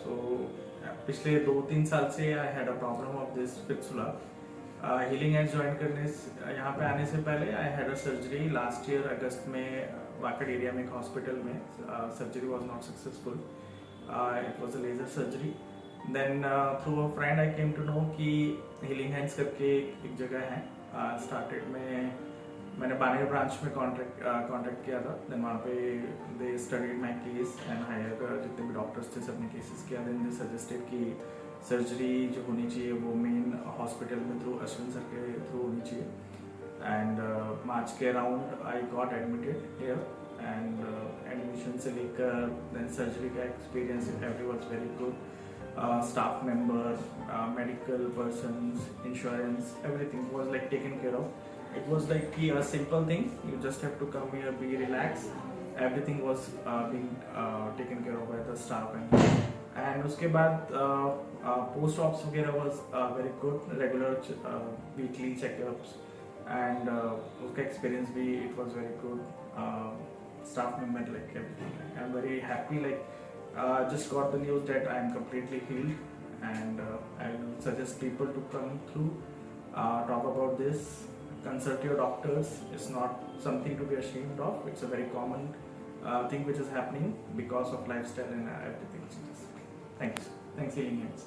So पिछले 2-3 साल से I had a problem of this fistula. Healing hands join करने यहाँ पे आने से पहले I had a surgery last year August में वाकड एरिया में एक हॉस्पिटल में. Surgery was not successful. It was a laser surgery. Then through a friend I came to know कि हीलिंग हैंड्स करके एक जगह है. स्टार्टेड में मैंने बानेर ब्रांच में कॉन्टेक्ट किया था. देन वहाँ पे they studied my case and higher जितने भी डॉक्टर्स थे सबने केसेस किया. देन दे सजेस्टेड कि सर्जरी जो होनी चाहिए वो मेन हॉस्पिटल में थ्रू अश्विन सर के थ्रू होनी चाहिए. एंड मार्च के around I got admitted here. And admission से लेकर देन सर्जरी का experience every was very good. Staff member, medical persons, insurance, everything was like taken care of. It was like a simple thing. You just have to come here, be relaxed. Everything was being taken care of by the staff and उसके बाद post ops वगैरह was very good. Regular weekly checkups and उसका experience भी it was very good. Staff member like everything. I'm very happy. Like just got the news that I am completely healed and I will suggest people to come through, talk about this. Consult your doctors. It's not something to be ashamed of. It's a very common thing which is happening because of lifestyle and everything. Thanks. Thanks, Healing Hands.